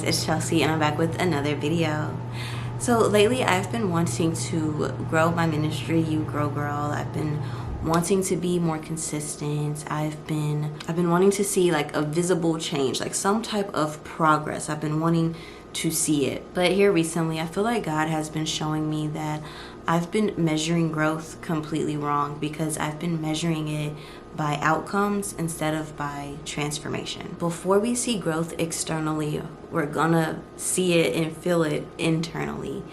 it's Chelsea and I'm back with another video. So lately I've been wanting to grow my ministry, You Grow Girl. I've been wanting to be more consistent. I've been wanting to see like a visible change, like some type of progress. I've been wanting to see it. But here recently I feel like God has been showing me that I've been measuring growth completely wrong, because I've been measuring it by outcomes instead of by transformation. Before we see growth externally, we're gonna see it and feel it internally.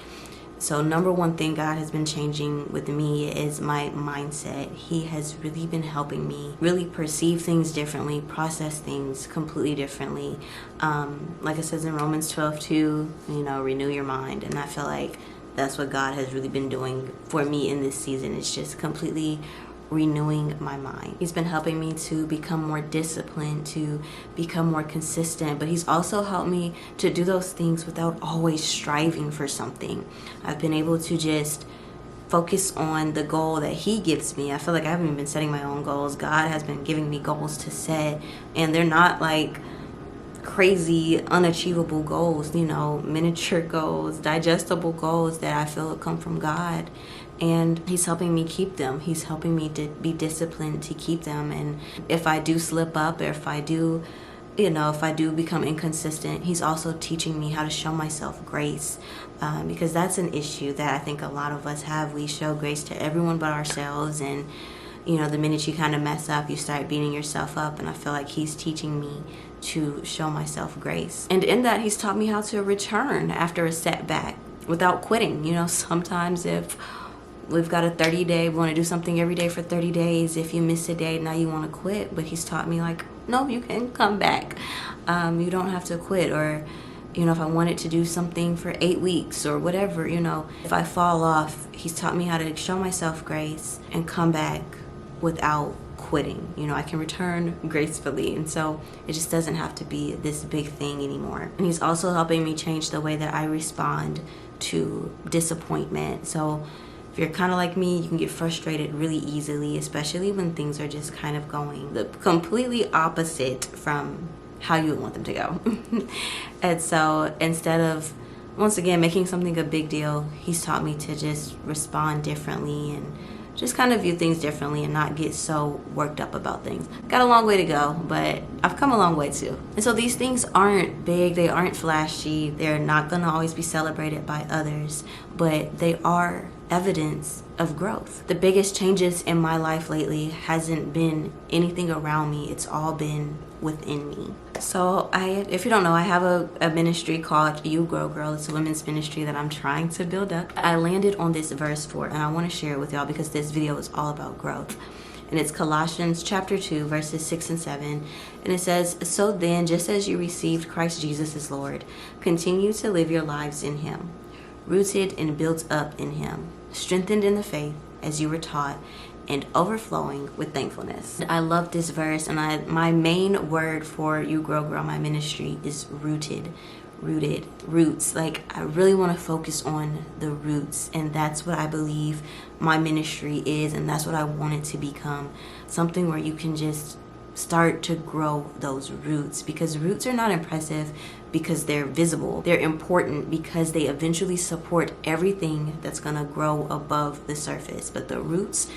So number one thing God has been changing with me is my mindset. He has really been helping me really perceive things differently, process things completely differently. Like it says in Romans 12:2, renew your mind. And I feel like that's what God has really been doing for me in this season. It's just completely renewing my mind. He's been helping me to become more disciplined, to become more consistent, but he's also helped me to do those things without always striving for something. I've been able to just focus on the goal that he gives me. I feel like I haven't even been setting my own goals. God has been giving me goals to set, and they're not like crazy unachievable goals, miniature goals, digestible goals that I feel come from God. And he's helping me keep them. He's helping me to be disciplined to keep them. And if I do slip up, or if I do become inconsistent, he's also teaching me how to show myself grace, because that's an issue that I think a lot of us have. We show grace to everyone but ourselves, and the minute you kind of mess up, you start beating yourself up. And I feel like he's teaching me to show myself grace. And in that, he's taught me how to return after a setback without quitting. Sometimes if we've got a 30-day, we want to do something every day for 30 days. If you miss a day, now you want to quit. But he's taught me no, you can come back. You don't have to quit. Or, if I wanted to do something for 8 weeks or whatever, if I fall off, he's taught me how to show myself grace and come back without quitting. I can return gracefully. And so it just doesn't have to be this big thing anymore. And he's also helping me change the way that I respond to disappointment. So if you're kind of like me, you can get frustrated really easily, especially when things are just kind of going the completely opposite from how you would want them to go. And so instead of, once again, making something a big deal, he's taught me to just respond differently and just kind of view things differently and not get so worked up about things. Got a long way to go, but I've come a long way too. And so these things aren't big, they aren't flashy, they're not gonna always be celebrated by others, but they are evidence of growth. The biggest changes in my life lately hasn't been anything around me, it's all been within me. So if you don't know, I have a ministry called You Grow Girl. It's a women's ministry that I'm trying to build up. I landed on this verse for it, and I want to share it with y'all because this video is all about growth. And it's Colossians chapter 2, verses 6 and 7. And it says, "So then, just as you received Christ Jesus as Lord, continue to live your lives in him, rooted and built up in him, strengthened in the faith as you were taught, and overflowing with thankfulness." I love this verse, and my main word for You Grow Girl, my ministry, is rooted, roots. Like, I really want to focus on the roots, and that's what I believe my ministry is, and that's what I want it to become. Something where you can just start to grow those roots, because roots are not impressive because they're visible. They're important because they eventually support everything that's gonna grow above the surface. But the roots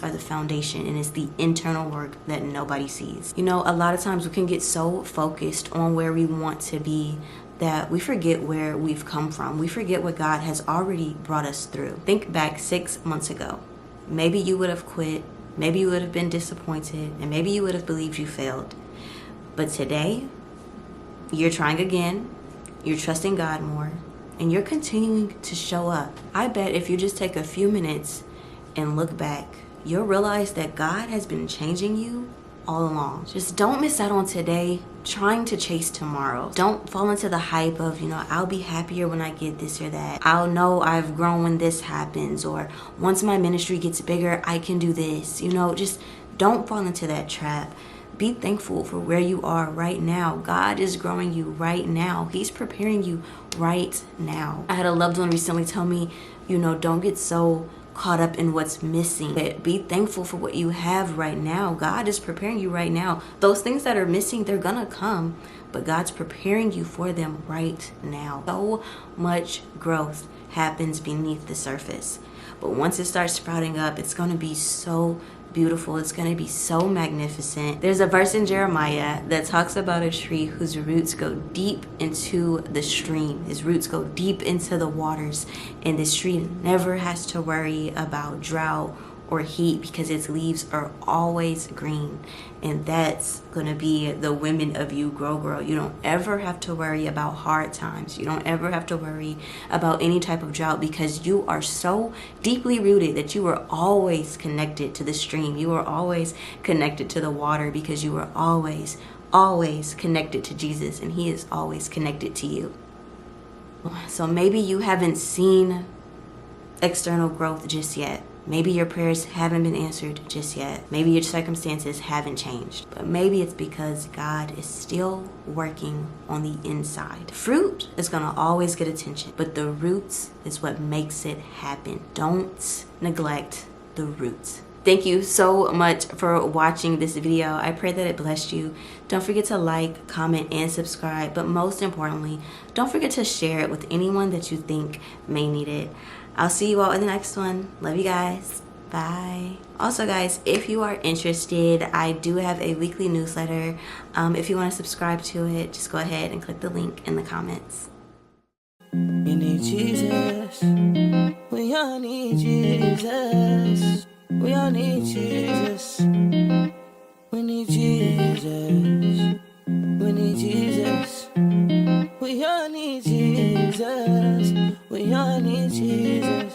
are the foundation, and it's the internal work that nobody sees. A lot of times we can get so focused on where we want to be that we forget where we've come from. We forget what God has already brought us through. Think back 6 months ago. Maybe you would have quit. Maybe you would have been disappointed, and maybe you would have believed you failed. But today, you're trying again, you're trusting God more, and you're continuing to show up. I bet if you just take a few minutes and look back, you'll realize that God has been changing you all along. Just don't miss out on today trying to chase tomorrow. Don't fall into the hype of, I'll be happier when I get this or that. I'll know I've grown when this happens, or once my ministry gets bigger, I can do this. Just don't fall into that trap. Be thankful for where you are right now. God is growing you right now. He's preparing you right now. I had a loved one recently tell me, don't get so caught up in what's missing. Be thankful for what you have right now. God is preparing you right now. Those things that are missing, they're gonna come, but God's preparing you for them right now. So much growth happens beneath the surface, but once it starts sprouting up, it's gonna be so beautiful. It's going to be so magnificent. There's a verse in Jeremiah that talks about a tree whose roots go deep into the stream. His roots go deep into the waters, and this tree never has to worry about drought or heat because its leaves are always green. And that's gonna be the women of You Grow Girl. You don't ever have to worry about hard times. You don't ever have to worry about any type of drought because you are so deeply rooted that you are always connected to the stream. You are always connected to the water because you are always connected to Jesus, and He is always connected to you. So maybe you haven't seen external growth just yet. Maybe your prayers haven't been answered just yet. Maybe your circumstances haven't changed. But maybe it's because God is still working on the inside. Fruit is going to always get attention, but the roots is what makes it happen. Don't neglect the roots. Thank you so much for watching this video. I pray that it blessed you. Don't forget to like, comment, and subscribe. But most importantly, don't forget to share it with anyone that you think may need it. I'll see you all in the next one. Love you guys. Bye. Also, guys, if you are interested, I do have a weekly newsletter. If you want to subscribe to it, just go ahead and click the link in the comments. We need Jesus. We all need Jesus. We all need Jesus. We need Jesus. We need Jesus. We all need Jesus. We all need Jesus.